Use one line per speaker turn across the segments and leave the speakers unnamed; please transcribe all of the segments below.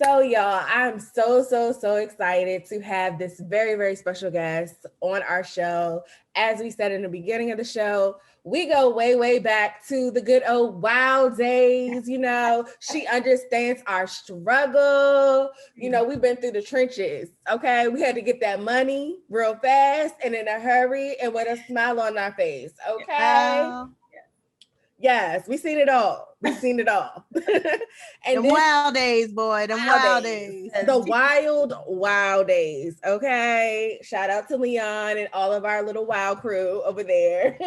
So, y'all, I'm so excited to have this very, very special guest on our show. As we said in the beginning of the show, we go way back to the good old wild days. She understands our struggle. We've been through the trenches. Okay. We had to get that money real fast and in a hurry and with a smile on our face. Okay.
Well,
Yes, we've seen it all. We've seen it all. And
them
this
wild days, boy. Them
wild
wild
days,
days.
the wild days. Okay. Shout out to Leon and all of our little wild crew over there.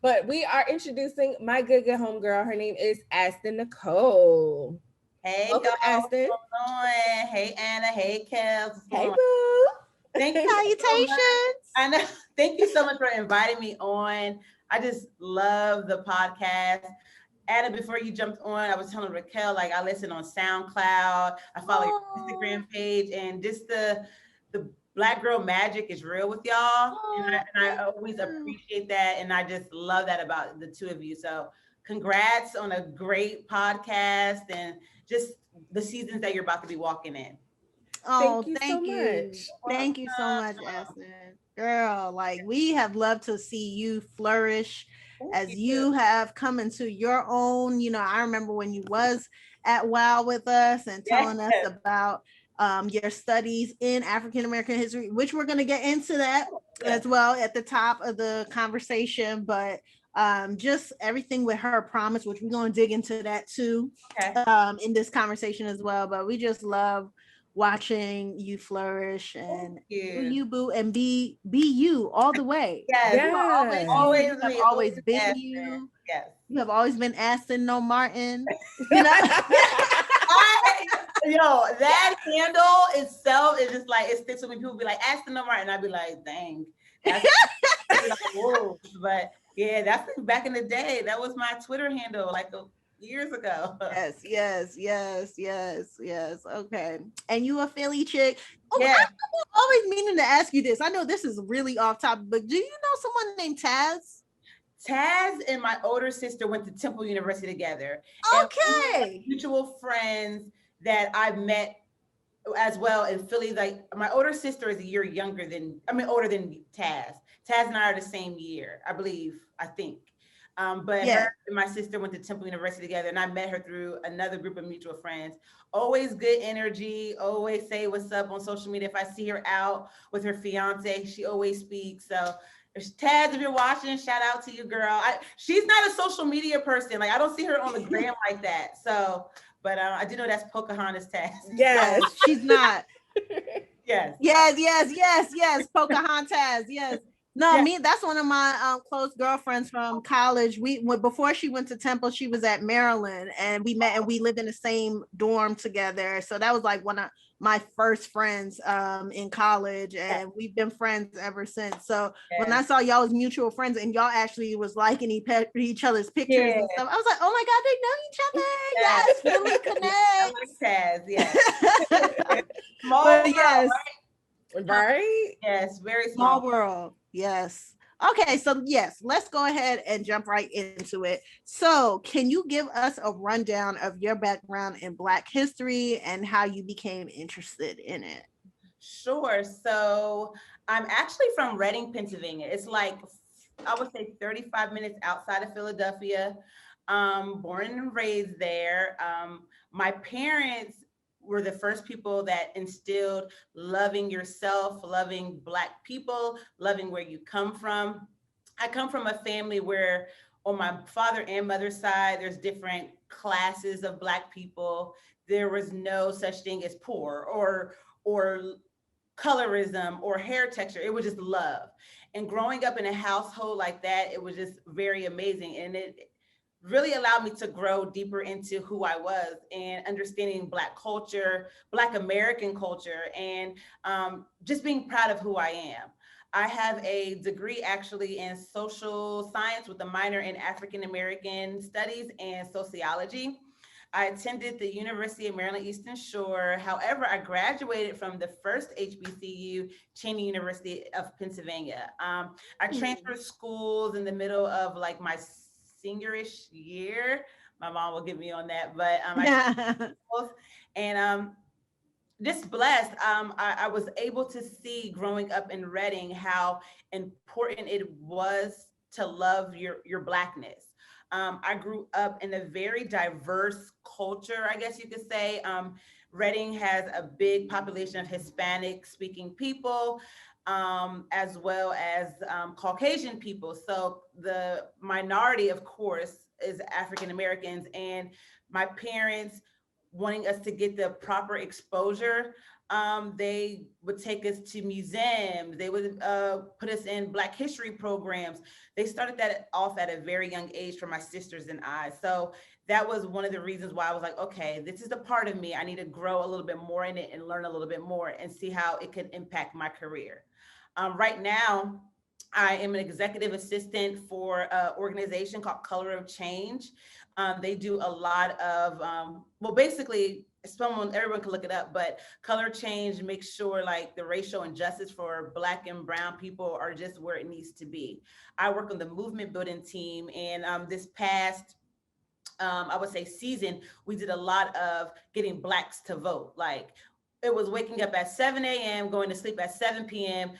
But we are introducing my good homegirl. Her name is Astin Nicole.
Hey
Welcome,
y'all, what's
Astin.
going on? Hey Anna, hey Kev, what's
Hey,
going on?
boo.
Thank you so much.
Salutations.
I know. Thank you so much for inviting me on. I just love the podcast. Anna, before you jumped on, I was telling Raquel, like I listen on SoundCloud. I follow your
Oh,
Instagram page, and just the Black girl magic is real with y'all. And I
thank
always
you.
appreciate that. And I just love that about the two of you. So congrats on a great podcast and just the seasons that you're about to be walking in.
Thank
Oh,
you so
thank you.
much.
Thank you so much, Aston. Girl, like we have loved to see you flourish
Thank
as
you.
you have come into your own. I remember when you was at WOW with us and
Yes.
telling us about your studies in African American history, which we're going to get into that
Yes.
as well at the top of the conversation. But just everything with her promise, which we're going to dig into that too
Okay.
in this conversation as well. But we just love watching you flourish and
Thank
do
you.
you, boo, and be you all the way.
Yes.
You are always
Yes.
you.
Always
You have
me. Always
always been
Aston.
you.
Yes.
You have always been Aston, no Martin. You know.
That handle itself is just like it sticks with me. People be like, Aston no Martin. I'd be like, dang. That's like, whoa. But yeah, that's back in the day. That was my Twitter handle like years ago.
Yes. Okay. And you a Philly chick. Oh,
Yeah.
I'm always meaning to ask you this. I know this is really off topic, but do you know someone named Taz?
Taz and my older sister went to Temple University together. And we have
Okay.
mutual friends that I met as well in Philly. Like my older sister is a year older than Taz. Taz and I are the same year, I believe, I think. But
Yeah.
her and my sister went to Temple University together, and I met her through another group of mutual friends. Always good energy, always say what's up on social media. If I see her out with her fiance, she always speaks. So Taz, if you're watching, shout out to you, girl. She's not a social media person. Like I don't see her on the gram like that. So, but I do know that's Pocahontas Taz.
Yes.
No, she's not.
Yes.
Yes. Pocahontas. Yes. No,
Yeah.
me. That's one of my close girlfriends from college. Before she went to Temple, she was at Maryland, and we met and we lived in the same dorm together. So that was like one of my first friends in college, and we've been friends ever since. So when I saw y'all was mutual friends and y'all actually was liking each other's pictures and stuff, I was like, oh my god, they know each other. Yes, Philly
I
connects.
like Taz. Yes. Small
But
world,
yes.
Right?
Yes, very
Small
small.
world. Yes. Okay, so yes, let's go ahead and jump right into it. So, can you give us a rundown of your background in Black history and how you became interested in it?
Sure. So I'm actually from Reading, Pennsylvania. It's like I would say 35 minutes outside of Philadelphia. Born and raised there. My parents were the first people that instilled loving yourself, loving Black people, loving where you come from. I come from a family where on my father and mother's side, there's different classes of Black people. There was no such thing as poor or colorism or hair texture. It was just love. And growing up in a household like that, it was just very amazing. And it really allowed me to grow deeper into who I was and understanding Black culture, Black American culture, and just being proud of who I am. I have a degree actually in social science with a minor in African American studies and sociology. I attended the University of Maryland Eastern Shore. However, I graduated from the first HBCU, Cheney University of Pennsylvania. I transferred schools in the middle of like my seniorish year. My mom will get me on that, but I and just blessed. I was able to see growing up in Reading how important it was to love your blackness. I grew up in a very diverse culture, I guess you could say. Reading has a big population of Hispanic speaking people, as well as Caucasian people. So the minority, of course, is African Americans, and my parents wanting us to get the proper exposure, they would take us to museums. They would put us in Black history programs. They started that off at a very young age for my sisters and I. So that was one of the reasons why I was like, okay, this is a part of me. I need to grow a little bit more in it and learn a little bit more and see how it could impact my career. Right now, I am an executive assistant for an organization called Color of Change. They do a lot of, well, basically, everyone can look it up, but Color Change makes sure like the racial injustice for Black and brown people are just where it needs to be. I work on the movement building team, and this past I would say season, we did a lot of getting Blacks to vote. Like it was waking up at 7 a.m., going to sleep at 7 p.m.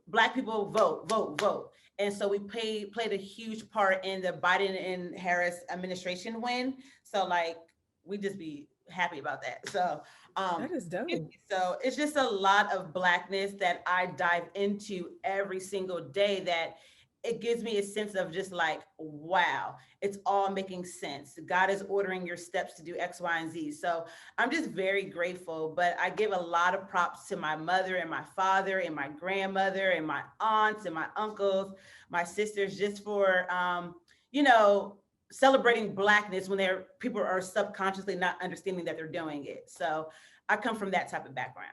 Black people vote, vote, vote. And so we played a huge part in the Biden and Harris administration win. So like we just be happy about that. So
That is dope.
so it's just a lot of blackness that I dive into every single day, that it gives me a sense of just like, wow, it's all making sense. God is ordering your steps to do X, Y, and Z. So I'm just very grateful, but I give a lot of props to my mother and my father and my grandmother and my aunts and my uncles, my sisters, just for, you know, celebrating blackness when people are subconsciously not understanding that they're doing it. So I come from that type of background.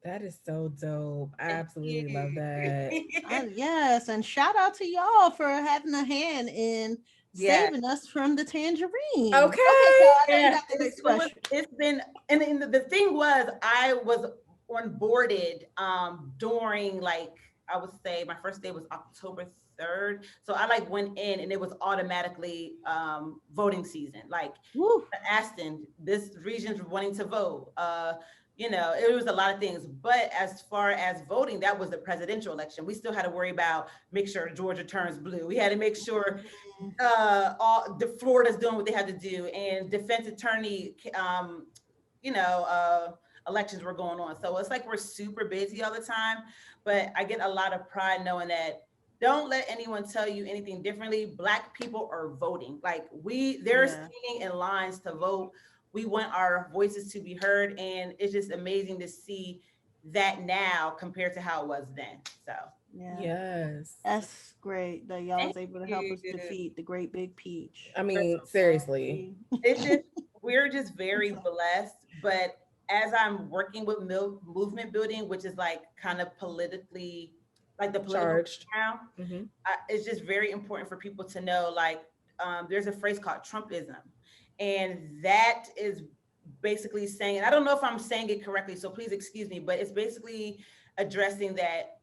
That is so dope. I
Thank
absolutely love
you.
that.
Yes, and shout out to y'all for having a hand in
Yeah.
saving us from the tangerine. Okay,
Okay.
Kel, I know you
Yeah,
got the next question.
it's been, and the thing was, I was onboarded during like, I would say my first day was October 3rd. So I like went in and it was automatically voting season. Like
Woo.
Aston, this region's wanting to vote. You know, it was a lot of things. But as far as voting, that was the presidential election. We still had to worry about make sure Georgia turns blue. We had to make sure all the Florida's doing what they had to do, and defense attorney, you know, elections were going on. So it's like we're super busy all the time. But I get a lot of pride knowing that don't let anyone tell you anything differently. Black people are voting. Like they're standing in lines to vote. We want our voices to be heard, and it's just amazing to see that now compared to how it was then. So
Yeah,
Yes.
that's great that y'all
thank
was able to help us
you.
defeat the great big peach.
I mean, seriously.
It's just, we're just very blessed. But as I'm working with movement building, which is like kind of politically, like the political
Charged.
now,
Mhm.
it's just very important for people to know, like, there's a phrase called Trumpism. And that is basically saying, and I don't know if I'm saying it correctly, so please excuse me, but it's basically addressing that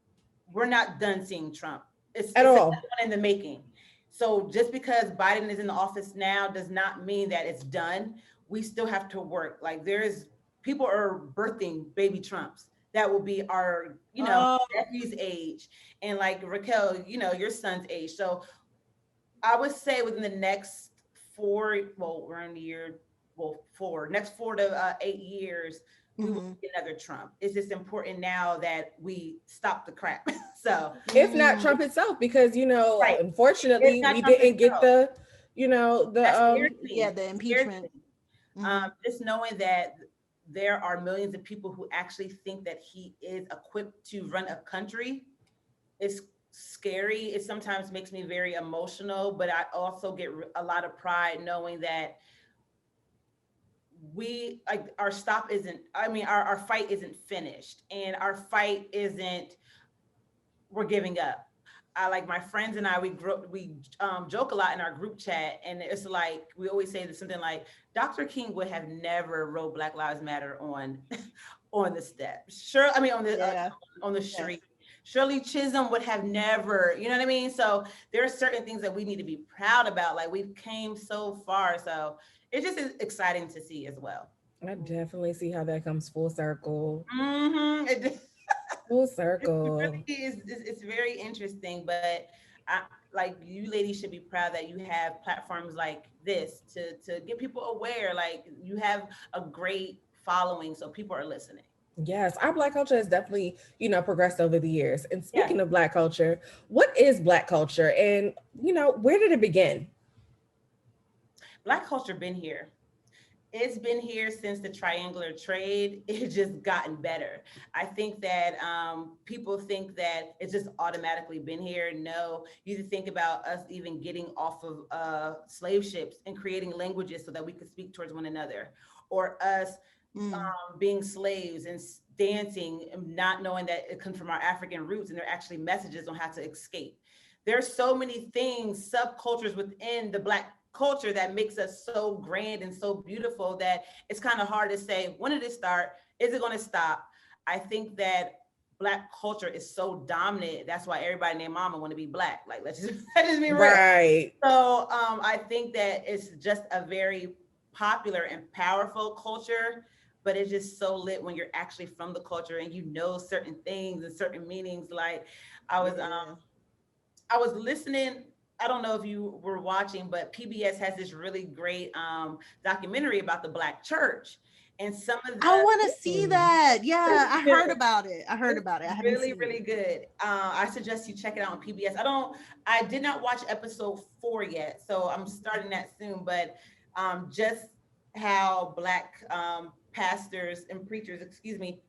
we're not done seeing Trump.
At
It's another
all.
one in the making. So just because Biden is in the office now does not mean that it's done. We still have to work. Like there's people are birthing baby Trumps that will be our, you know,
Oh,
nephew's age, and like Raquel, you know, your son's age. So I would say within the next well, we're in the year, well, next 4 to 8 years, we will
mhm.
see another Trump. It's just important now that we stop the crap. So,
If not Trump itself, because
right, it's
unfortunately,
not
we
Trump
didn't get
himself.
the
That scares
Yeah,
me.
the
It scares
impeachment.
me.
Mhm.
Just knowing that there are millions of people who actually think that he is equipped to run a country is scary. It sometimes makes me very emotional, but I also get a lot of pride knowing that we like our stop isn't, I mean, our fight isn't finished, and our fight isn't, we're giving up. I like my friends and I, we joke a lot in our group chat, and it's like we always say something like Dr. King would have never wrote Black Lives Matter on on the steps. Sure, I mean
Yeah.
on the
Yes.
street. Shirley Chisholm would have never, you know what I mean? So there are certain things that we need to be proud about. Like we've came so far. So it's just exciting to see as well.
I definitely see how that comes full circle.
Mm-hmm.
Full
It really
circle.
is. It's very interesting, but I, like you ladies should be proud that you have platforms like this to get people aware. Like you have a great following, so people are listening.
Yes, our Black culture has definitely, progressed over the years. And
Yeah,
speaking of Black culture, what is Black culture? And, where did it begin?
Black culture been here. It's been here since the triangular trade. It's just gotten better. I think that people think that it's just automatically been here. No, you need to think about us even getting off of slave ships and creating languages so that we could speak towards one another, or us
Mm.
being slaves and dancing and not knowing that it comes from our African roots and they're actually messages on how to escape. There's so many things, subcultures within the Black culture that makes us so grand and so beautiful that it's kind of hard to say, when did it start? Is it going to stop? I think that Black culture is so dominant. That's why everybody named mama want to be Black. Like, let's just be real.
Right.
So I think that it's just a very popular and powerful culture, but it's just so lit when you're actually from the culture and you know certain things and certain meanings. Like I was
Yeah.
I was listening. I don't know if you were watching, but PBS has this really great documentary about the Black church and some of
I
the
want to see that. Yeah, I heard
it's
about it. I heard about it. I haven't
really
seen
really
it.
good. I suggest you check it out on PBS. I did not watch episode 4 yet, so I'm starting that soon. But just how Black pastors and preachers, excuse me,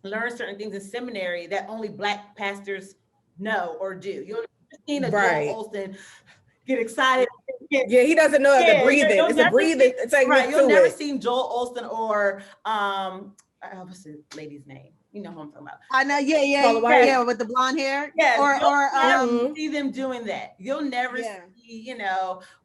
learn certain things in seminary that only Black pastors know or do. You'll never seen a
Right.
Joel Olson get excited. Get,
Yeah, he doesn't know the
yeah,
breathing.
you'll
It's a
never see
breathing
right.
technique
You'll
to
never
it.
seen Joel Olson or what's the lady's name? You know who I'm talking about.
I know. Yeah,
Paula
yeah,
White.
Yes,
yeah. With the blonde hair,
yes. You'll
or
never
Hmm.
see them doing that. You'll never
yeah.
see,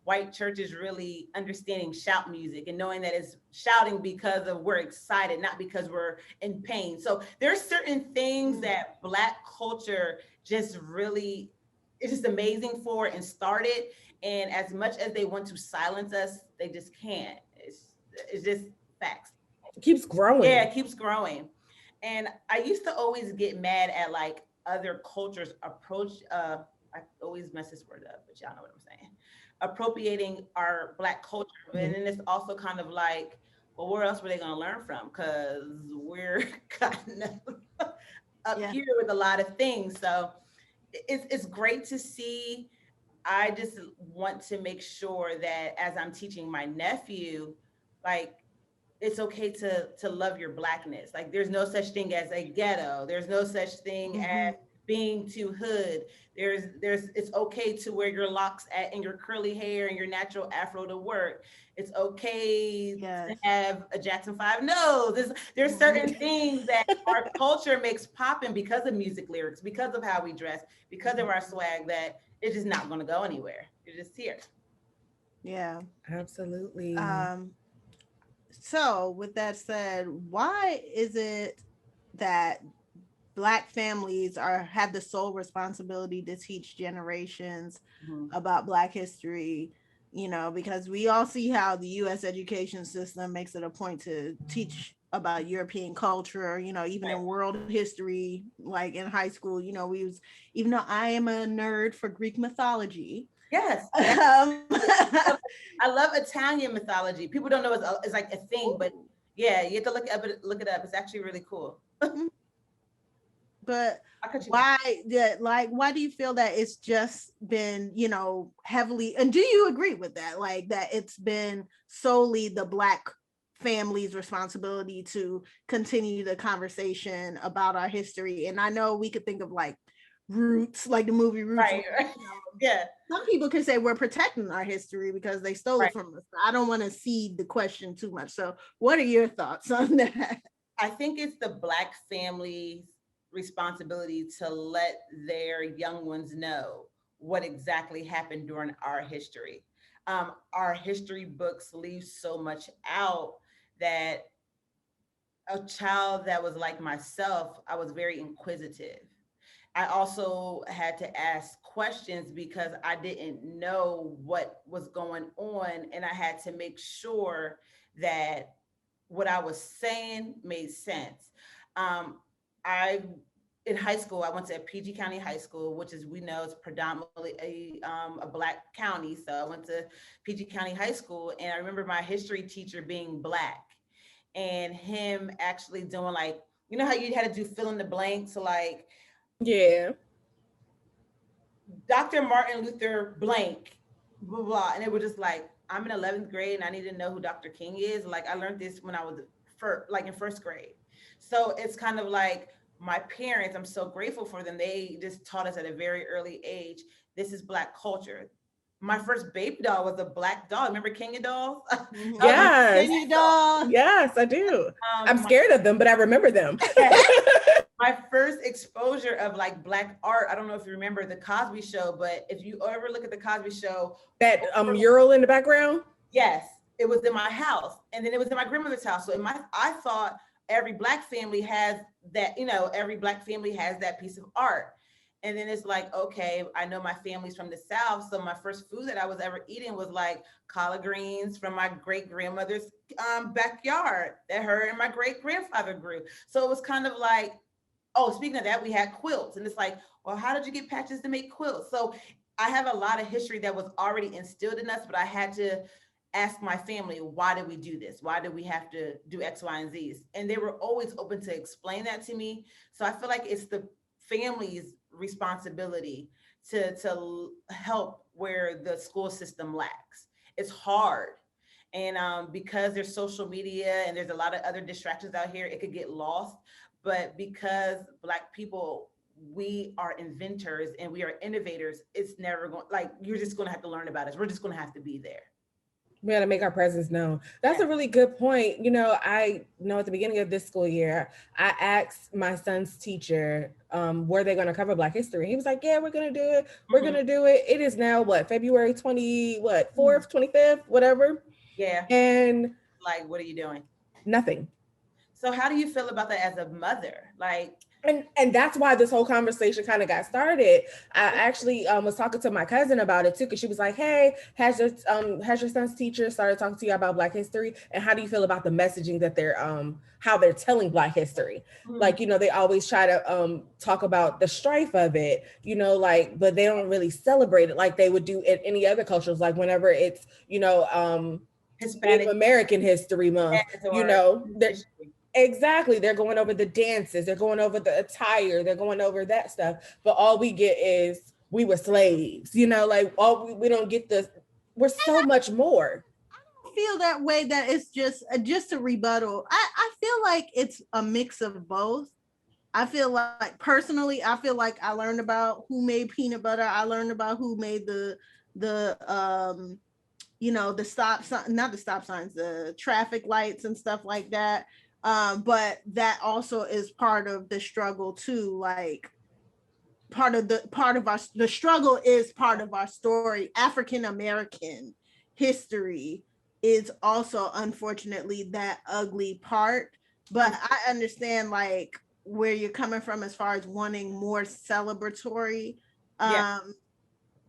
white churches really understanding shout music and knowing that it's shouting because of we're excited, not because we're in pain. So there's certain things
Mm.
that Black culture just really is just amazing for and started. And as much as they want to silence us, they just can't. It's just facts.
It keeps
Yeah,
growing.
it keeps growing. And I used to always get mad at like other cultures approach I always mess this word up, but y'all know what I'm saying. Appropriating our Black culture. But
Mhm.
then it's also kind of like, well, where else were they gonna learn from? Because we're kind of up
Yeah.
here with a lot of things. So it's great to see. I just want to make sure that as I'm teaching my nephew, like it's okay to love your Blackness. Like there's no such thing as a ghetto. There's no such thing
Hmm.
as being too hood. There's it's okay to wear your locks at and your curly hair and your natural afro to work. It's okay to
Yes.
have a Jackson 5 nose. There's
Mhm.
certain things that our culture makes popping because of music lyrics, because of how we dress, because of our swag that it's just not going to go anywhere. It's just here.
Yeah.
Absolutely.
Um. So, with that said, why is it that Black families are have the sole responsibility to teach generations
Mhm.
about Black history? You know, because we all see how the U.S. education system makes it a point to teach about European culture. You know, even in
Right.
world history, like in high school, we was, even though I am a nerd for Greek mythology.
Yes.
um,
I love Italian mythology. People don't know it's like a thing, but
Ooh.
yeah, you have to look it up. It's actually really cool.
But
I cut you off.
why that, like, why do you feel that it's just been, heavily, and do you agree with that, like that it's been solely the Black family's responsibility to continue the conversation about our history? And I know we could think of like Roots, like the movie Roots,
Right.
where,
Yeah.
some people could say we're protecting our history because they stole it
Right.
from us. I don't want to seed the question too much, so what are your thoughts on that?
I think it's the Black family's responsibility to let their young ones know what exactly happened during our history. Our history books leave so much out that a child that was like myself, I was very inquisitive. I also had to ask questions because I didn't know what was going on. And I had to make sure that what I was saying made sense. I in high school, I went to a PG County high school, which is we know is predominantly a black county. So I went to PG County High School, and I remember my history teacher being black, and him actually doing like, you know how you had to do fill in the blanks, so like
Yeah.
Dr. Martin Luther blank, blah, blah. And it was just like, I'm in 11th grade and I need to know who Dr. King is. Like I learned this when I was like in first grade. So it's kind of like my parents, I'm so grateful for them. They just taught us at a very early age, this is black culture. My first baby doll was a black doll. Remember King of Dolls? That was my
Yes.
Can you dog?
Yes, I do. I'm
my
scared of them, but I remember them.
my first exposure of like black art. I don't know if you remember the Cosby Show, but if you ever look at the Cosby Show,
That mural in the background.
yes, it was in my house, and then it was in my grandmother's house. So in my, I thought every black family has that. You know, every black family has that piece of art. And then it's like, okay, I know my family's from the South, so my first food that I was ever eating was like collard greens from my great grandmother's backyard that her and my great grandfather grew. So it was kind of like, oh, speaking of that, we had quilts. And it's like, well, how did you get patches to make quilts? So I have a lot of history that was already instilled in us, but I had to ask my family, why did we do this? Why did we have to do X, Y, and Z's? And they were always open to explain that to me. So I feel like it's the family's responsibility to help where the school system lacks. It's hard. And because there's social media and there's a lot of other distractions out here, it could get lost. But because Black people, we are inventors and we are innovators, it's never going, like, you're just going to have to learn about us. We're just going to have to be there.
We got to make our presence known. That's a really good point. You know, I know at the beginning of this school year, I asked my son's teacher, were they going to cover Black history? He was like, yeah, we're going to do it. We're going to do it. It is now what, February 20, what, 4th, 25th, whatever.
Yeah.
And
like, what are you doing?
Nothing.
So how do you feel about that as a mother? Like,
and that's why this whole conversation kind of got started. I actually was talking to my cousin about it too, because she was like, hey, has your son's teacher started talking to you about Black history? And how do you feel about the messaging that they're how they're telling Black history? Like, you know, they always try to talk about the strife of it, you know, like, but they don't really celebrate it like they would do in any other cultures. Like whenever it's, you know,
Hispanic
Native American History Month, you know, exactly. They're going over the dances, they're going over the attire, they're going over that stuff. But all we get is we were slaves, you know, like all we don't get the, we're so much more.
I feel that way, that it's just a rebuttal. I feel like it's a mix of both. I feel like personally, I feel like I learned about who made peanut butter. I learned about who made the you know, the stop sign, not the stop signs, the traffic lights and stuff like that. But that also is part of the struggle too. Like part of our the struggle is part of our story. African American history is also unfortunately that ugly part. But I understand like where you're coming from as far as wanting more celebratory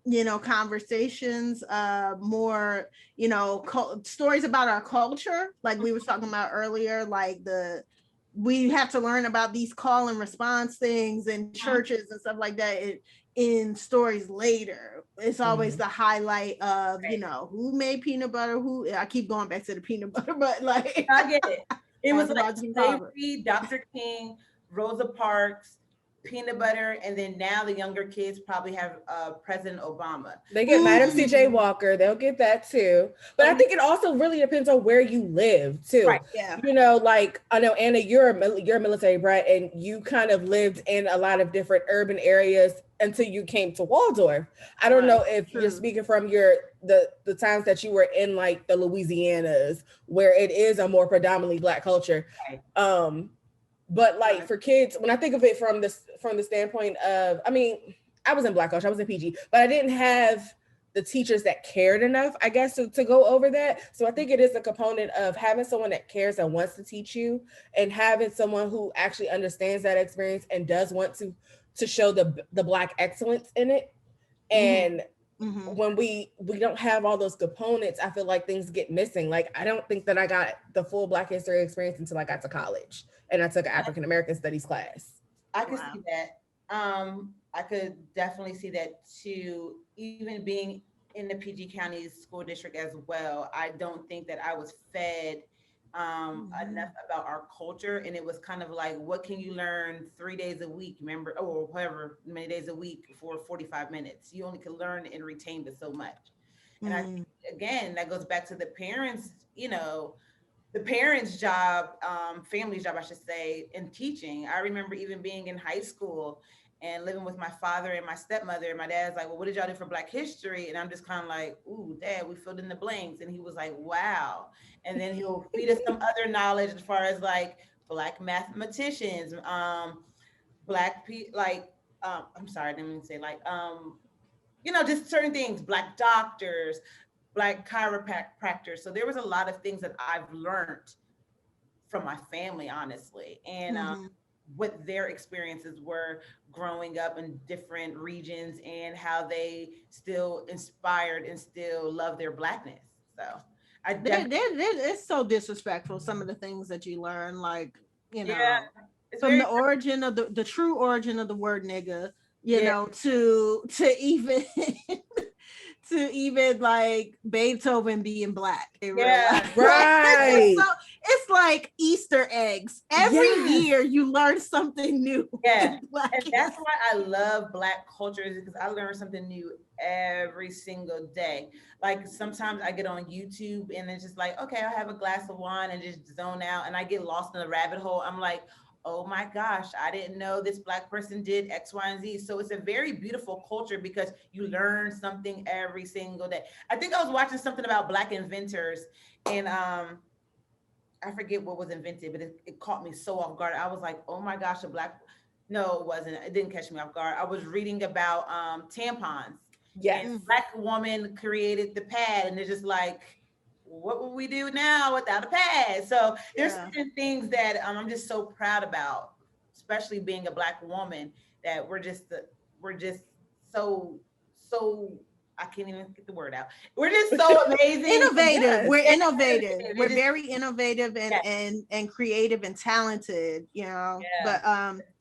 you know, conversations, more, you know, stories about our culture, like we were talking about earlier, like we have to learn about these call and response things in churches and stuff like that in stories later. It's always the highlight of, you know, who made peanut butter, who, I keep going back to the peanut butter, but like
I get it. It was like slavery, Dr. King, Rosa Parks, peanut butter, and then now the younger kids probably have President Obama.
They get Madam CJ Walker, they'll get that too. But I think it also really depends on where you live too.
Right, yeah.
You know, like I know Anna, you're a military brat, and you kind of lived in a lot of different urban areas until you came to Waldorf. I don't know if you're speaking from the times that you were in like the Louisianas, where it is a more predominantly Black culture. Right. But like for kids, when I think of it from the standpoint of, I mean, I was in Black culture, I was in PG, but I didn't have the teachers that cared enough, I guess, to go over that. So I think it is a component of having someone that cares and wants to teach you, and having someone who actually understands that experience and does want to show the Black excellence in it. And when we don't have all those components, I feel like things get missing. Like, I don't think that I got the full Black history experience until I got to college and I took an African American studies class.
I could see that. I could definitely see that too. Even being in the PG County school district as well, I don't think that I was fed enough about our culture, and it was kind of like, what can you learn 3 days a week? Remember, or however many days a week for 45 minutes. You only can learn and retain but so much. And I think, again, that goes back to the parents. The parents' job, family's job, I should say, in teaching. I remember even being in high school and living with my father and my stepmother. And my dad's like, well, what did y'all do for Black history? And I'm just kind of like, ooh, Dad, we filled in the blanks. And he was like, wow. And then he'll feed us some other knowledge as far as like Black mathematicians, I'm sorry, I didn't mean to say just certain things, Black doctors, Black chiropractors. So there was a lot of things that I've learned from my family, honestly, and what their experiences were growing up in different regions and how they still inspired and still love their Blackness. So
it's so disrespectful, some of the things that you learn, like,
yeah,
from the origin of the true origin of the word nigga, to even to even like Beethoven being Black.
Yeah, right.
So it's like Easter eggs. Every year you learn something new.
Yeah, and that's why I love Black culture, is because I learn something new every single day. Like sometimes I get on YouTube and it's just like, okay, I'll have a glass of wine and just zone out, and I get lost in a rabbit hole. I'm like, oh my gosh, I didn't know this Black person did X, Y, and Z. So it's a very beautiful culture because you learn something every single day. I think I was watching something about Black inventors, and I forget what was invented, but it caught me so off guard. I was like, oh my gosh, no, it wasn't. It didn't catch me off guard. I was reading about tampons.
Yes.
And Black woman created the pad, and they're just like, what would we do now without a pad? So there's certain things that I'm just so proud about, especially being a Black woman, that we're just so I can't even get the word out. We're just so amazing.
Innovative. Yes. We're innovative. We're very innovative and creative and talented,
Yeah.
But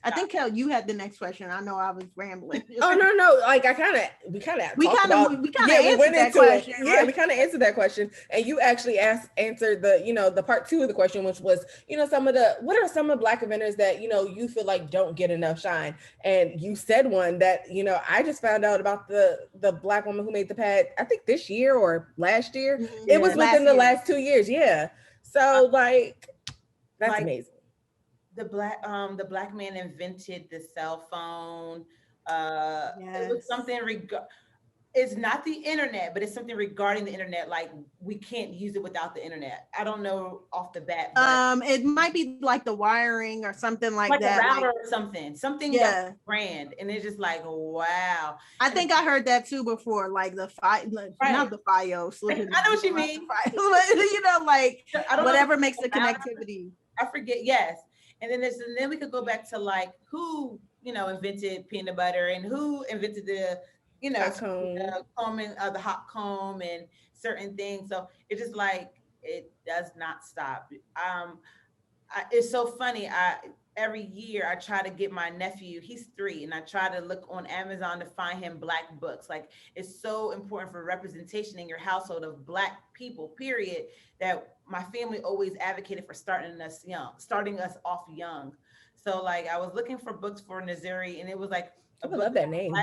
I think, Kel, you had the next question. I know I was rambling.
Oh no! Like we kind of went into it. Yeah, right? We kind of answered that question, and you actually answered the part 2 of the question, which was what are some of Black inventors that you feel like don't get enough shine, and you said one that I just found out about the Black woman who made the pad. I think this year or last year. Mm-hmm. It was within the last 2 years. Yeah, so that's amazing.
The Black man invented the cell phone. It was something it's not the internet, but it's something regarding the internet. Like we can't use it without the internet. I don't know off the bat. But
it might be like the wiring or something like that.
A router or something that's brand. And it's just like, wow.
I think I heard that too before, like not the FiOS.
I know what you mean.
Whatever makes the connectivity.
I forget, yes. And then we could go back to like who, invented peanut butter and who invented the comb and the hot comb and certain things. So it's just like, it does not stop. It's so funny. Every year I try to get my nephew, he's 3, and I try to look on Amazon to find him Black books. Like it's so important for representation in your household of Black people, period, that my family always advocated for starting us off young. So like I was looking for books for Naziri, and it was like
I love that name.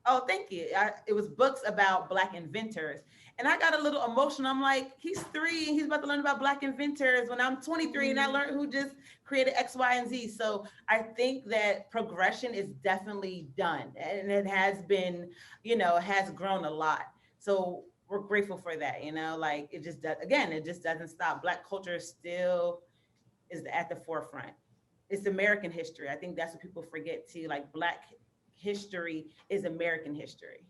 Oh, thank you. It was books about Black inventors. And I got a little emotional. I'm like, he's 3 and he's about to learn about Black inventors when I'm 23 and I learned who just created X, Y, and Z. So I think that progression is definitely done, and it has been, has grown a lot. So we're grateful for that, like it just doesn't stop. Black culture still is at the forefront. It's American history. I think that's what people forget too. Like Black history is American history.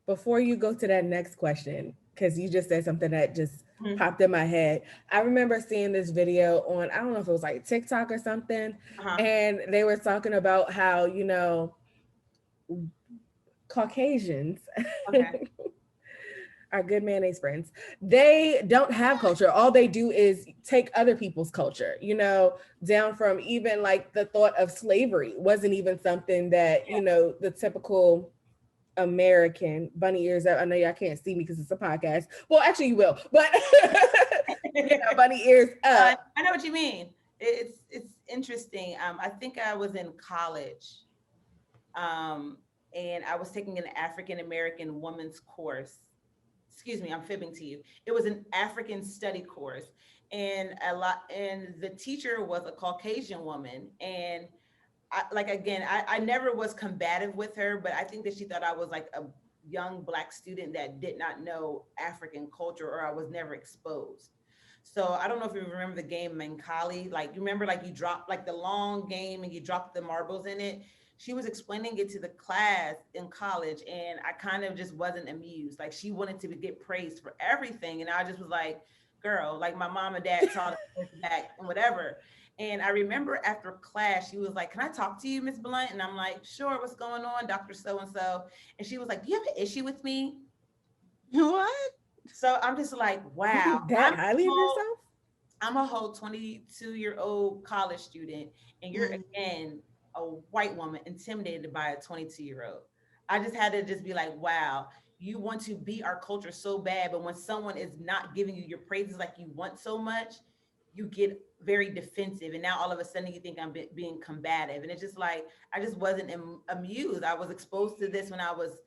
Before you go to that next question, because you just said something that just popped in my head. I remember seeing this video on, I don't know if it was like TikTok or something, and they were talking about how, Caucasians,
Okay.
our good mayonnaise friends, they don't have culture. All they do is take other people's culture, down from even like the thought of slavery wasn't even something that, the typical American bunny ears up. I know y'all can't see me because it's a podcast. Well, actually you will, but bunny ears up.
I know what you mean. It's interesting. I think I was in college, um, and I was taking an African American woman's course. Excuse me, I'm fibbing to you. It was an African study course, and the teacher was a Caucasian woman, and I never was combative with her, but I think that she thought I was like a young Black student that did not know African culture, or I was never exposed. So I don't know if you remember the game Mancali. Like, you remember, like, you drop like the long game and you drop the marbles in it. She was explaining it to the class in college, and I kind of just wasn't amused. Like, she wanted to get praised for everything, and I just was like, girl, like, my mom and dad taught us back and whatever. And I remember after class, she was like, "Can I talk to you, Miss Blunt?" And I'm like, "Sure, what's going on, Dr. So and so?" And she was like, "Do you have an issue with me?"
What?
So I'm just like,
You
wow.
think that highly of yourself?
I'm a whole 22-year-old college student, and you're
Mm.
again a white woman intimidated by a 22-year-old. I just had to just be like, wow, you want to be our culture so bad, but when someone is not giving you your praises like you want so much, you get very defensive, and now all of a sudden you think I'm being combative, and it's just like I just wasn't amused. I was exposed to this when I was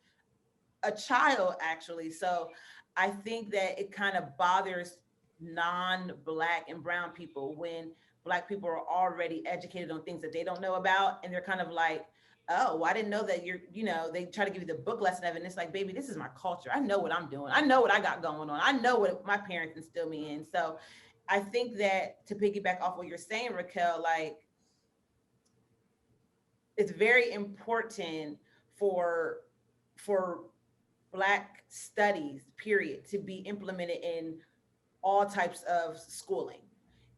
a child, actually. So I think that it kind of bothers non-Black and brown people when Black people are already educated on things that they don't know about, and they're kind of like, oh, well, I didn't know that they try to give you the book lesson of it, and it's like, baby, this is my culture. I know what I'm doing. I know what I got going on. I know what my parents instilled me in. So I think that, to piggyback off what you're saying, Raquel, like, it's very important for for Black studies, period, to be implemented in all types of schooling.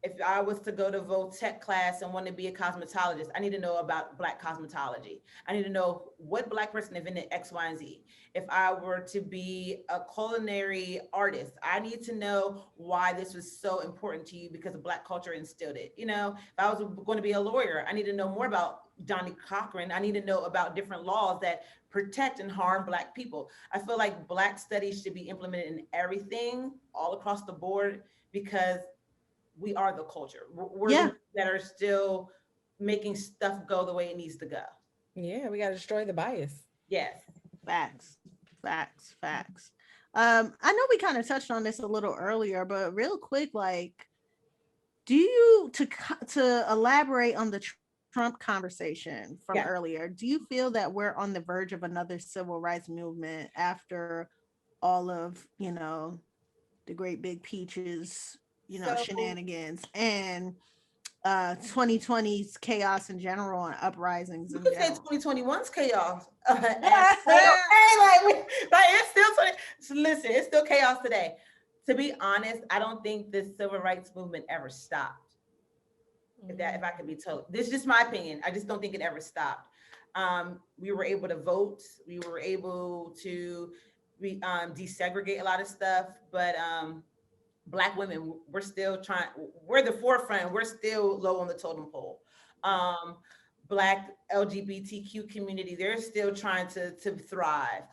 If I was to go to vo-tech class and want to be a cosmetologist, I need to know about Black cosmetology. I need to know what Black person invented X, Y, and Z. If I were to be a culinary artist, I need to know why this was so important to you because of Black culture instilled it. If I was going to be a lawyer, I need to know more about Johnny Cochran. I need to know about different laws that protect and harm Black people. I feel like Black studies should be implemented in everything all across the board because we are the culture. We're the
Yeah.
ones that are still making stuff go the way it needs to go.
Yeah, we got to destroy the bias.
Yes.
Facts. Facts. Facts. I know we kind of touched on this a little earlier, but real quick, like, do you to elaborate on the Trump conversation from
Yeah.
earlier? Do you feel that we're on the verge of another civil rights movement after all of the great big peaches
So
shenanigans and 2020's chaos in general and uprisings
you
in
could say
general?
2021's chaos. And okay, like it's still 20. So listen, it's still chaos today. To be honest, I don't think the civil rights movement ever stopped. If I could be told, this is just my opinion. I just don't think it ever stopped. We were able to vote. We were able to desegregate a lot of stuff, but Black women, we're still trying. We're the forefront. We're still low on the totem pole. Um, Black LGBTQ community, they're still trying to thrive.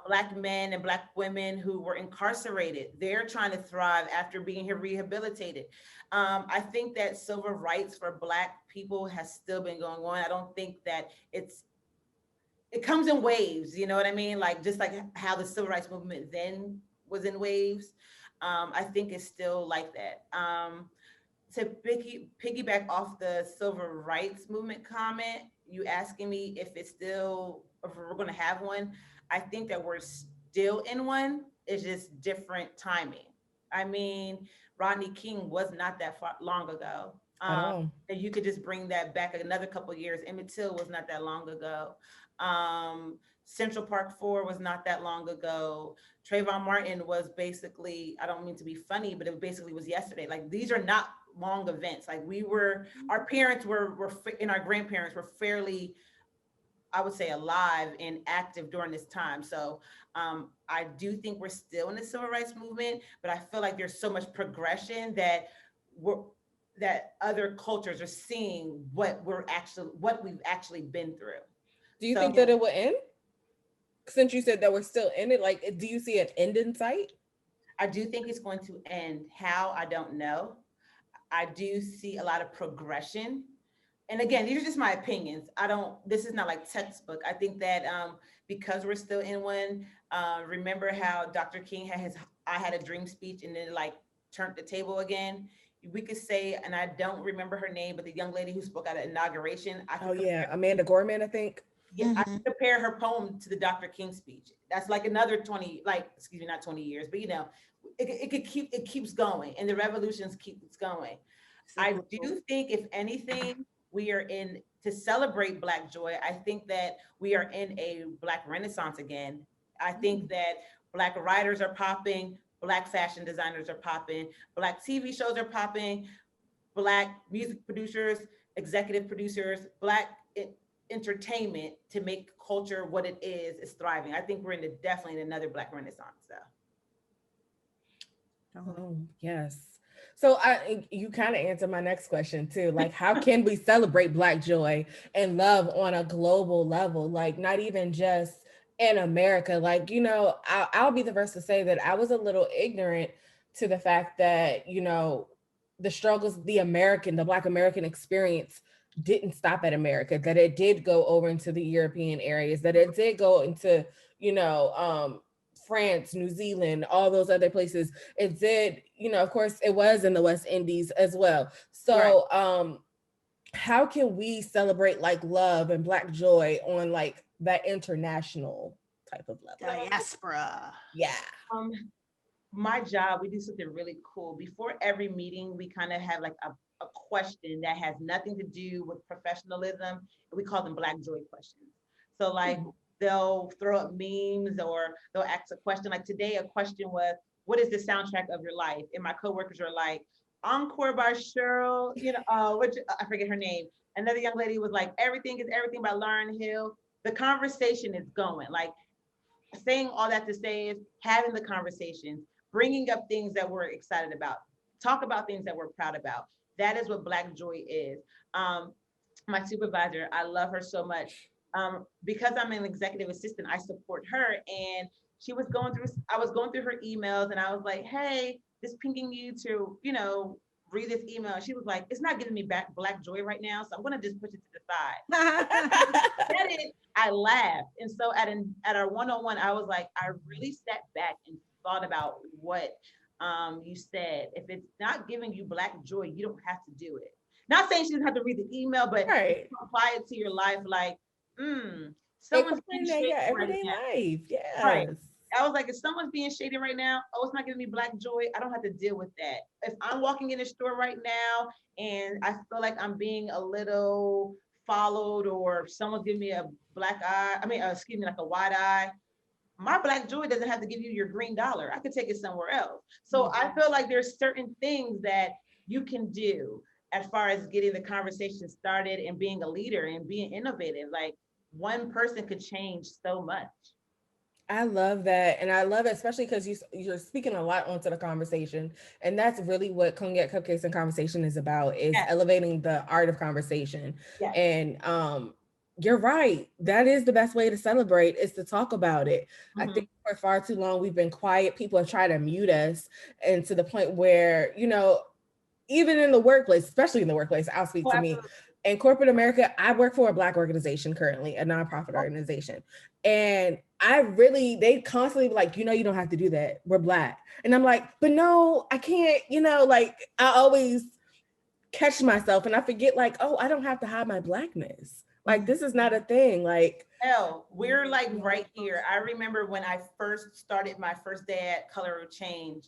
Black men and Black women who were incarcerated, they're trying to thrive after being here rehabilitated. I think that civil rights for Black people has still been going on. I don't think that it comes in waves, you know what I mean? Like, just like how the civil rights movement then was in waves. I think it's still like that. To piggyback off the civil rights movement comment, you asking me if we're going to have one. I think that we're still in one. It's just different timing. I mean, Rodney King was not that far long ago.
At all.
And you could just bring that back another couple of years. Emmett Till was not that long ago. Central Park 4 was not that long ago. Trayvon Martin was basically, I don't mean to be funny, but it basically was yesterday. Like, these are not long events. Like, our parents were and our grandparents were fairly I would say, alive and active during this time. So I do think we're still in the civil rights movement, but I feel like there's so much progression that we're that other cultures are seeing what we've actually been through.
Do you
So
think that it will end? Since you said that we're still in it, like, do you see an end in sight?
I do think it's going to end. How, I don't know. I do see a lot of progression. And again, these are just my opinions. I don't, this is not like textbook. I think that because we're still in one, remember how Dr. King had his I Had a Dream speech and then like turned the table again? We could say, and I don't remember her name, but the young lady who spoke at an inauguration, I
Oh
could
yeah, Amanda Gorman, I think.
yeah, I can compare her poem to the Dr. King speech. That's like another 20, like, excuse me, not 20 years, but it keeps going and the revolutions keeps going. I do think if anything, we are in to celebrate Black joy. I think that we are in a Black renaissance again. I think that Black writers are popping, Black fashion designers are popping, Black TV shows are popping, Black music producers, executive producers, Black entertainment to make culture what it is thriving. I think we're definitely in another Black renaissance. So.
Oh, yes. So you kind of answered my next question too. Like, how can we celebrate Black joy and love on a global level? Like, not even just in America. Like, I'll be the first to say that I was a little ignorant to the fact that, the struggles, the Black American experience didn't stop at America, that it did go over into the European areas, that it did go into, France, New Zealand, all those other places. It did, of course, it was in the West Indies as well. So, right. How can we celebrate like love and Black joy on like that international type of level?
Diaspora.
Yeah.
My job, we do something really cool. Before every meeting, we kind of have like a question that has nothing to do with professionalism. We call them Black joy questions. So like, they'll throw up memes or they'll ask a question. Like today, a question was, what is the soundtrack of your life? And my coworkers are like, Encore by Cheryl, which I forget her name. Another young lady was like, Everything is Everything by Lauryn Hill. The conversation is going. Like, saying all that to say is having the conversations, bringing up things that we're excited about, talk about things that we're proud about. That is what Black joy is. My supervisor, I love her so much. Because I'm an executive assistant, I support her. And I was going through her emails and I was like, hey, just pinging you to, read this email. She was like, it's not giving me back Black joy right now. So I'm going to just push it to the side. I laughed. And so at our one-on-one, I was like, I really sat back and thought about what you said. If it's not giving you Black joy, you don't have to do it. Not saying she doesn't have to read the email, but
right.
apply it to your life. Like, someone's being shady
everyday life. Yes.
Right. I was like, if someone's being shady right now, it's not giving me Black joy. I don't have to deal with that. If I'm walking in a store right now and I feel like I'm being a little followed or someone's giving me a black eye, like a wide eye, my Black joy doesn't have to give you your green dollar. I could take it somewhere else. So I feel like there's certain things that you can do as far as getting the conversation started and being a leader and being innovative. Like, one person could change so much.
I love that. And I love it, especially because you're speaking a lot onto the conversation. And that's really what Cognac Cupcakes and Conversation is about, is elevating the art of conversation. Yes. And you're right. That is the best way to celebrate, is to talk about it. I think for far too long, we've been quiet. People have tried to mute us, and to the point where, even in the workplace, especially in the workplace, I'll speak to me. In corporate America, I work for a Black organization currently, a nonprofit organization. And they constantly be like, you don't have to do that. We're Black. And I'm like, but no, I can't, like, I always catch myself and I forget, like, oh, I don't have to hide my Blackness. Like, this is not a thing. Like,
hell, we're like right here. I remember when I first started my first day at Color of Change,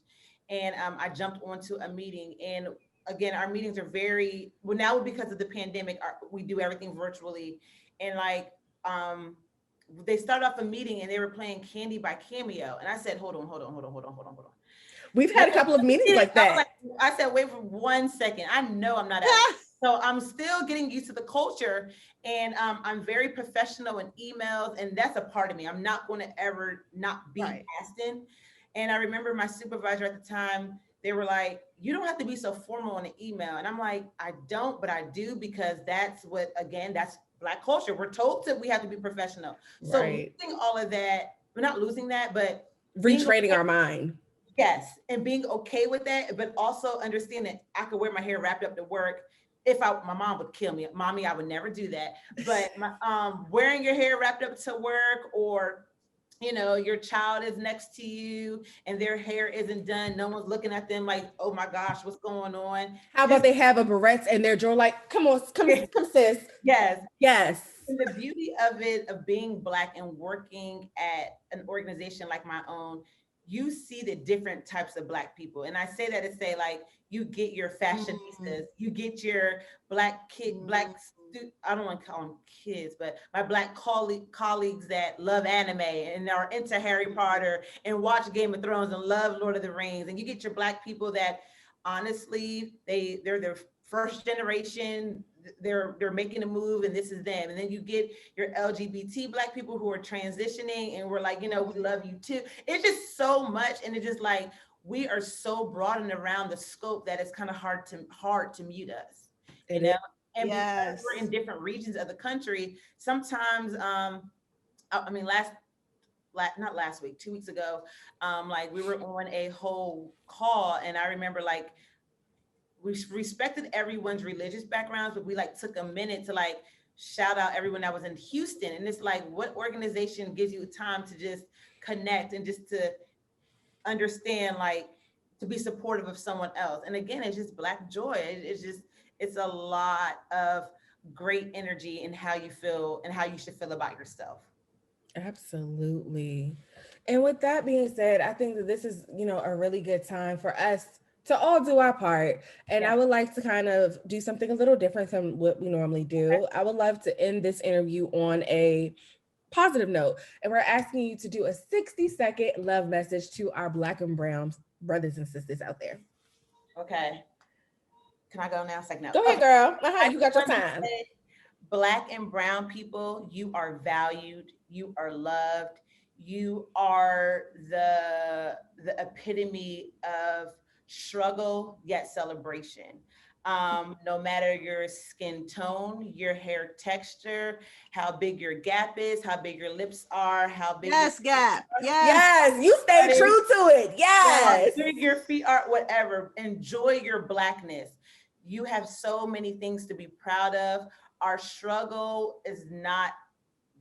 and I jumped onto a meeting. And again, our meetings are now because of the pandemic, we do everything virtually. And like, they started off a meeting and they were playing Candy by Cameo. And I said, hold on.
We've had a couple of meetings like that.
I said, wait for 1 second. I know I'm not So I'm still getting used to the culture, and I'm very professional in emails, and that's a part of me. I'm not going to ever not be
Right.
Aston. And I remember my supervisor at the time, they were like, "You don't have to be so formal in an email," and I'm like, "I don't, but I do because that's what, again, that's Black culture. We're told that we have to be professional." So
Right.
losing all of that, we're not losing that, but being
Retraining our mind.
yes, and being okay with that, but also understanding I could wear my hair wrapped up to work. If I, my mom would kill me, mommy, I would never do that. But my, wearing your hair wrapped up to work, or your child is next to you and their hair isn't done, no one's looking at them like, oh my gosh, what's going on?
How about
Just
they have a barrette and they're drawer like, come on, come sis.
yes.
Yes.
And the beauty of it, of being Black and working at an organization like my own, you see the different types of Black people. And I say that to say, like, you get your fashionistas, you get your Black kid, I don't want to call them kids, but my Black colleagues that love anime and are into Harry Potter and watch Game of Thrones and love Lord of the Rings. And you get your Black people that honestly, they're their first generation, they're making a move and this is them. And then you get your LGBT Black people who are transitioning and we're like, we love you too. It's just so much, and it's just like we are so broad and around the scope that it's kind of hard to mute us,
It is.
and because
Yes.
we're in different regions of the country, sometimes I mean not last week, 2 weeks ago, like we were on a whole call, and I remember like we respected everyone's religious backgrounds, but we like took a minute to like shout out everyone that was in Houston. And it's like, what organization gives you time to just connect and just to understand, like, to be supportive of someone else? And again, it's just Black joy. It's a lot of great energy in how you feel and how you should feel about yourself.
Absolutely. And with that being said, I think that this is, a really good time for us to all do our part. And
Yeah.
I would like to kind of do something a little different from what we normally do.
Okay.
I would love to end this interview on a positive note. And we're asking you to do a 60-second love message to our Black and Brown brothers and sisters out there.
Okay. Can I go now? It's like, no.
Go ahead,
Okay.
girl.
I
You
just
got your
want to
time.
say, Black and brown people, you are valued, you are loved, you are the epitome of struggle yet celebration. No matter your skin tone, your hair texture, how big your gap is, how big your lips are, how big
Yes, Gap. Yes.
Yes, you stay true to it. Yes.
how big your feet are, whatever. Enjoy your Blackness. You have so many things to be proud of. Our struggle is not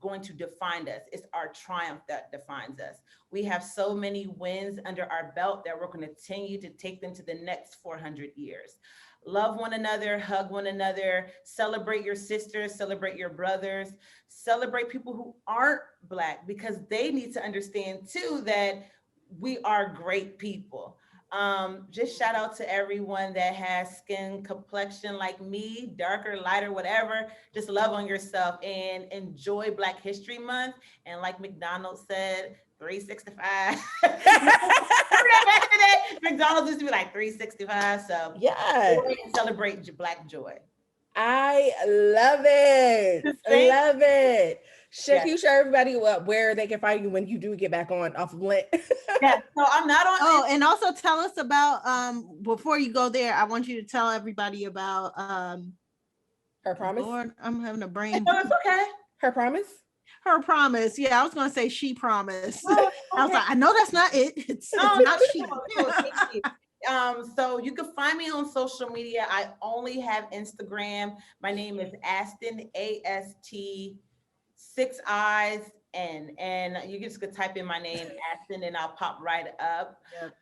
going to define us. It's our triumph that defines us. We have so many wins under our belt that we're going to continue to take them to the next 400 years. Love one another, hug one another, celebrate your sisters, celebrate your brothers, celebrate people who aren't Black, because they need to understand too that we are great people. Just shout out to everyone that has skin complexion like me, darker, lighter, whatever. Just love on yourself and enjoy Black History Month. And like McDonald's said, 365. Back in the day, McDonald's used to be like 365. So
Yes.
celebrate Black joy.
I love it. Love it.
Yeah.
You show everybody where they can find you when you do get back on off of Lent.
Yeah, so I'm not on.
Oh, and also tell us about before you go there, I want you to tell everybody about
Her promise.
Lord, I'm having a brain.
No, it's okay.
Her promise.
Her promise. Yeah, I was gonna say she promised.
Oh,
I was
okay.
like, I know that's not it. It's
Oh,
not she.
cool. Thank you. So you can find me on social media. I only have Instagram. My name is Astin, AST, 6 eyes, and you just could type in my name, Astin, and I'll pop right up.
Yep.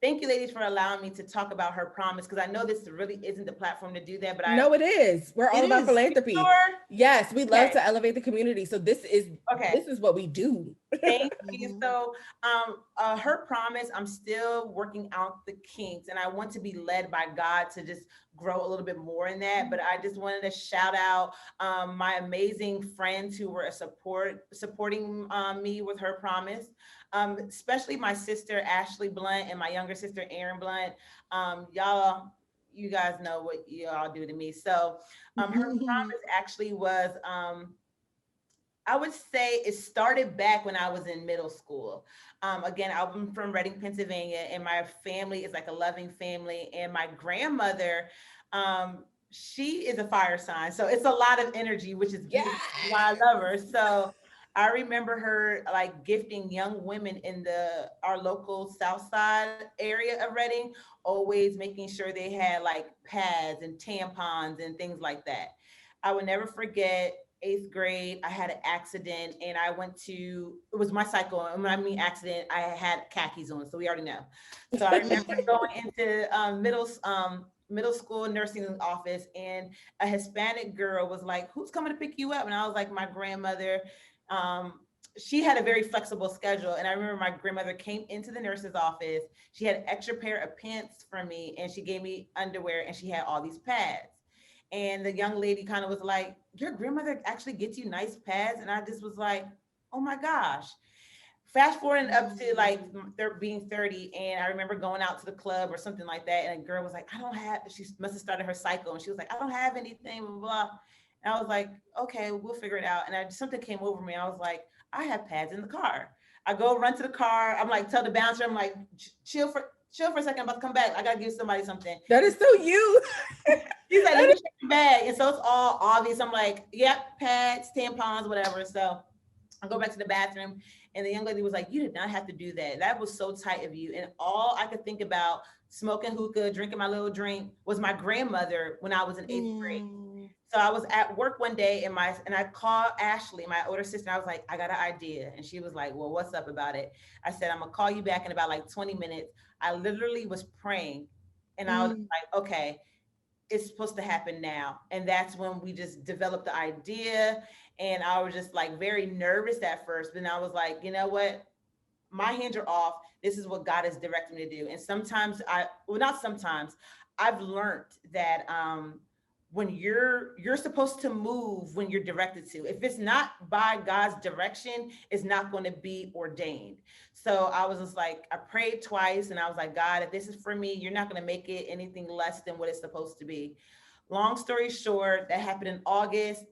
Thank you, ladies, for allowing me to talk about Her Promise, because I know this really isn't the platform to do that, but
No, it is. We're all about philanthropy.
Sure?
Yes, we love to elevate the community. So this is what we do.
Thank you. So Her Promise, I'm still working out the kinks, and I want to be led by God to just grow a little bit more in that. But I just wanted to shout out my amazing friends who were supporting me with Her Promise, especially my sister Ashley Blunt and my younger sister Erin Blunt. Y'all you guys know what you all do to me. So her promise actually was, I would say it started back when I was in middle school. Again, I'm from Reading, Pennsylvania, and my family is like a loving family. And my grandmother, she is a fire sign. So it's a lot of energy, which is
Yeah.
beautiful. Why I love her. So I remember her like gifting young women in our local South Side area of Reading, always making sure they had like pads and tampons and things like that. I would never forget eighth grade, I had an accident and I went to, it was my cycle. And when I mean accident, I had khakis on. So we already know. So I remember going into middle school nursing office and a Hispanic girl was like, who's coming to pick you up? And I was like, my grandmother. Um, she had a very flexible schedule. And I remember my grandmother came into the nurse's office. She had an extra pair of pants for me and she gave me underwear and she had all these pads. And the young lady kind of was like, your grandmother actually gets you nice pads. And I just was like, oh my gosh. Fast forwarding up to like being 30. And I remember going out to the club or something like that. And a girl was like, I don't have, she must have started her cycle. And she was like, I don't have anything, blah, blah. And I was like, okay, we'll figure it out. And something came over me. I was like, I have pads in the car. I go run to the car. I'm like, tell the bouncer, I'm like, chill for a second. I'm about to come back. I got to give somebody something.
That is so you.
He's like, let me check your bag. And so it's all obvious. I'm like, yep, pads, tampons, whatever. So I go back to the bathroom and the young lady was like, you did not have to do that. That was so tight of you. And all I could think about smoking hookah, drinking my little drink was my grandmother when I was in eighth grade. So I was at work one day and I called Ashley, my older sister. I was like, I got an idea. And she was like, well, what's up about it? I said, I'm gonna call you back in about like 20 minutes. I literally was praying and I was like, okay, it's supposed to happen now. And that's when we just developed the idea. And I was just like very nervous at first. But then I was like, you know what? My hands are off. This is what God has directed me to do. And sometimes not sometimes, I've learned that when you're supposed to move when you're directed to. If it's not by God's direction, it's not going to be ordained. So I was just like, I prayed twice and I was like, God, if this is for me, you're not going to make it anything less than what it's supposed to be. Long story short, that happened in August.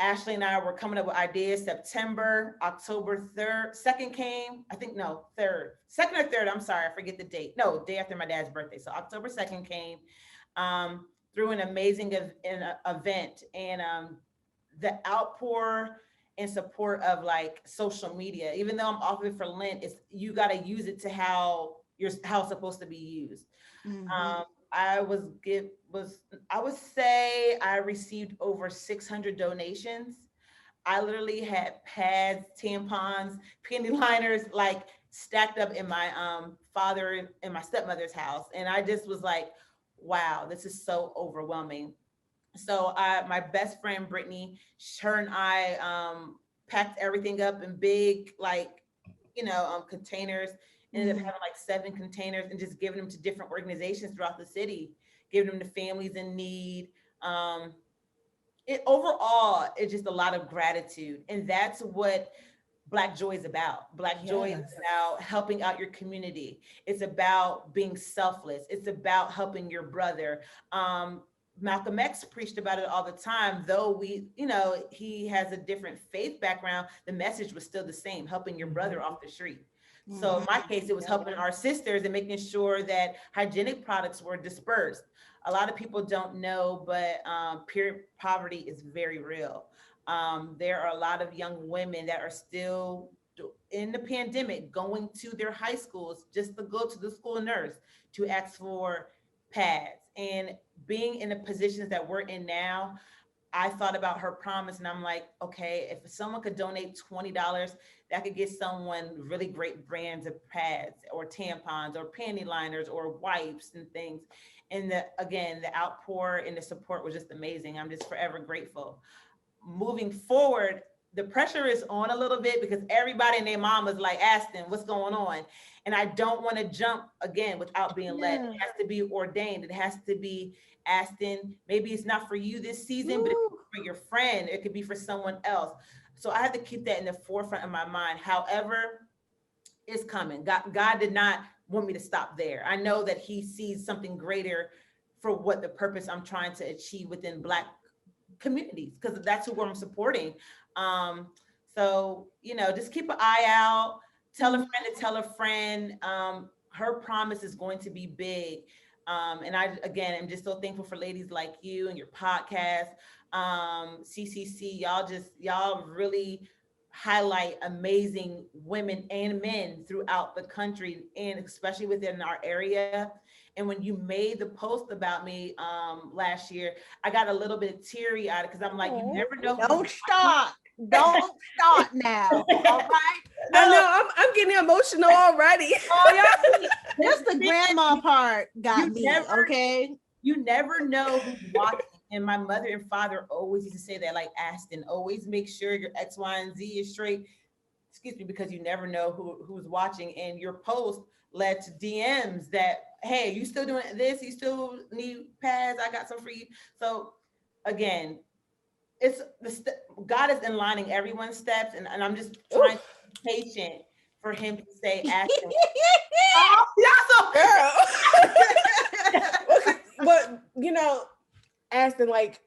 Ashley and I were coming up with ideas. September, October 3rd, second came, I think, no, third, second or third. I'm sorry, I forget the date. No, day after my dad's birthday. So October 2nd came. Through an amazing event and the outpour and support of like social media. Even though I'm off of it for Lent, it's you got to use it to how it's supposed to be used. I would say I received over 600 donations. I literally had pads, tampons, panty liners like stacked up in my father and my stepmother's house, and I just was like, wow, this is so overwhelming. So my best friend Brittany, her and I packed everything up in big like containers. Ended up having like 7 containers and just giving them to different organizations throughout the city, giving them to families in need. It overall it's just a lot of gratitude, and that's what Black Joy is about. Black Joy is about helping out your community. It's about being selfless. It's about helping your brother. Malcolm X preached about it all the time, though he has a different faith background. The message was still the same, helping your brother off the street. So in my case, it was helping our sisters and making sure that hygienic products were dispersed. A lot of people don't know, but pure poverty is very real. There are a lot of young women that are still in the pandemic going to their high schools just to go to the school nurse to ask for pads. And being in the positions that we're in now, I thought about her promise and I'm like, okay, if someone could donate $20, that could get someone really great brands of pads or tampons or panty liners or wipes and things. And the outpour and the support was just amazing. I'm just forever grateful. Moving forward, the pressure is on a little bit because everybody and their mom is like, Aston, what's going on? And I don't want to jump again without being led. It has to be ordained. It has to be Aston. Maybe it's not for you this season, but it could be for your friend. It could be for someone else. So I have to keep that in the forefront of my mind. However, it's coming. God did not want me to stop there. I know that he sees something greater for what the purpose I'm trying to achieve within Black communities, because that's who I'm supporting. So, just keep an eye out. Tell a friend to tell a friend. Her promise is going to be big. And I, again, am just so thankful for ladies like you and your podcast. CCC, y'all really highlight amazing women and men throughout the country, and especially within our area. And when you made the post about me last year, I got a little bit teary eyed, because I'm like, you never know.
Don't stop. Don't stop now. All right.
I know I'm getting emotional already.
Oh,
Just the grandma part got me. Okay.
You never know who's watching. And my mother and father always used to say that, like, Aston, always make sure your X, Y, and Z is straight. Excuse me, because you never know who's watching. And your post led to DMs that, hey, you still doing this? You still need pads? I got some for you. So again, it's God is aligning everyone's steps, and I'm just trying to be patient for him to say, Aston.
Oh, girl. But Aston, like,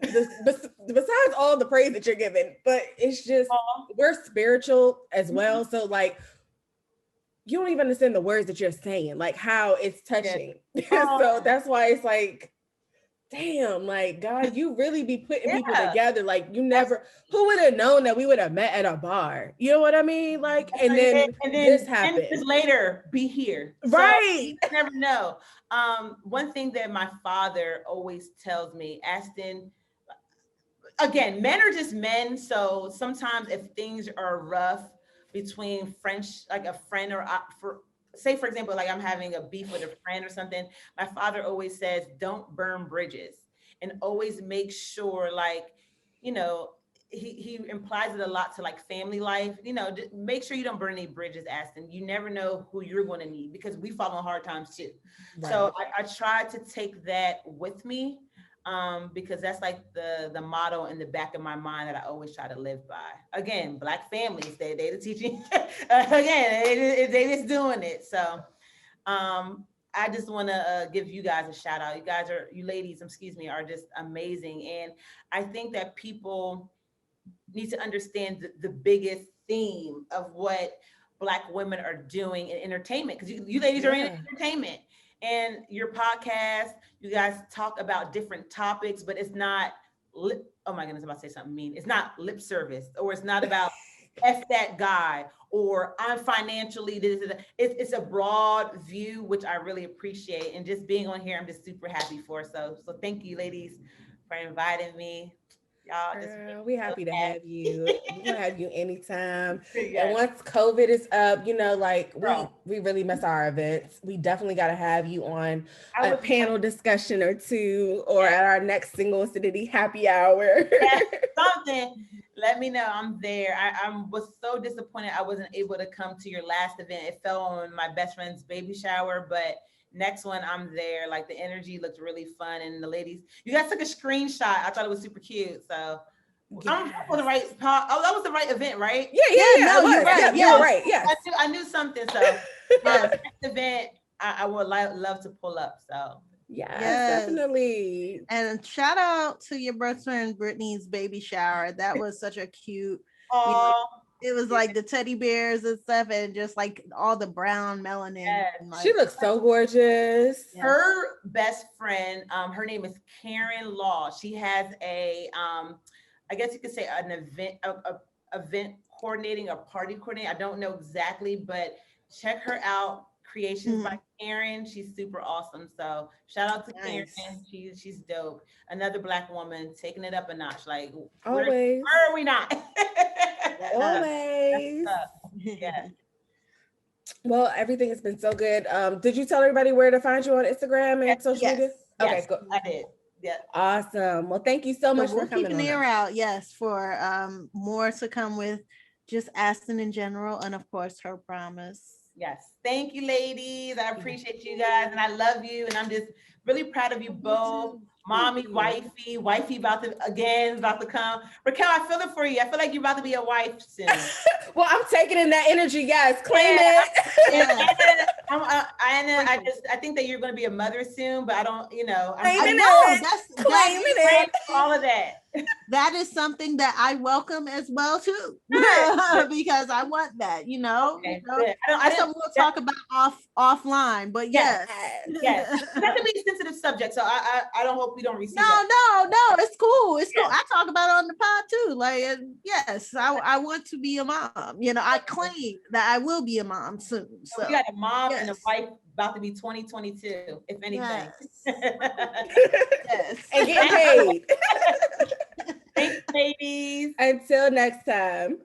besides all the praise that you're giving, but it's just we're spiritual as well. So like, you don't even understand the words that you're saying, like how it's touching. So that's why it's like, damn, like, God, you really be putting people together. Like, you never, who would have known that we would have met at a bar? You know what I mean? Like, and then this happened.
10 years later, be here.
Right.
So you never know. One thing that my father always tells me, Aston, again, men are just men. So sometimes if things are rough between French, like a friend or say, for example, like I'm having a beef with a friend or something, my father always says, don't burn bridges, and always make sure, like, he implies it a lot to like family life, just make sure you don't burn any bridges, Aston. You never know who you're going to need, because we fall on hard times too. Right. So I try to take that with me, because that's like the motto in the back of my mind that I always try to live by. Again, Black families, they the teaching. Again, they just doing it. So I just want to give you guys a shout out. You ladies, are just amazing. And I think that people need to understand the biggest theme of what Black women are doing in entertainment, because you ladies are in entertainment. And your podcast, you guys talk about different topics, but it's not oh my goodness, I'm about to say something mean. It's not lip service, or it's not about F that guy, or I'm financially, it's a broad view, which I really appreciate. And just being on here, I'm just super happy for. So thank you, ladies, for inviting me. Y'all,
girl, we happy to have you. We'll have you anytime. And once COVID is up, like we really miss our events. We definitely got to have you on a panel discussion or two, or at our next single acidity happy hour.
Something. Let me know. I'm there. I was so disappointed I wasn't able to come to your last event. It fell on my best friend's baby shower, but next one, I'm there. Like, the energy looked really fun, and the ladies, you guys took a screenshot. I thought it was super cute. So that was the right. That was the right event, right?
Yeah. No, you're right. You're right. Yeah,
I knew something. So next event, I would love to pull up. So
yes, definitely.
And shout out to your best friend Brittany's baby shower. That was such a cute. It was like the teddy bears and stuff, and just like all the brown melanin.
Yes.
Like,
she looks so gorgeous.
Yes. Her best friend, her name is Karen Law. She has a, I guess you could say an event, event coordinating, a party coordinating. I don't know exactly, but check her out. Creations by Karen. She's super awesome. So shout out to Karen. She's dope. Another Black woman taking it up a notch. Like,
always.
Where are we not?
Always. Yeah. Well, everything has been so good. Did you tell everybody where to find you on Instagram and social media? Okay,
yes,
good.
I did. Yeah.
Awesome. Well, thank you so much for coming.
Keep an ear out, yes, for more to come with just Aston in general, and of course her promise.
Yes. Thank you, ladies. I appreciate you guys and I love you. And I'm just really proud of you both. Mommy, wifey about to come. Raquel, I feel it for you. I feel like you're about to be a wife soon.
Well, I'm taking in that energy. Yes, claim it.
I think that you're going to be a mother soon, but I don't,
Claiming it.
All of that.
That is something that I welcome as well too, because I want that.
Okay,
That's something we'll talk about offline. But yes.
That's gonna be a sensitive subject, so I don't hope we don't receive.
No, it's cool. It's cool. I talk about it on the pod too. Like, yes, I want to be a mom. I claim that I will be a mom soon. So
you got a mom and a wife about to be 2022, if anything.
Yes.
And get paid.
Thanks, ladies.
Until next time.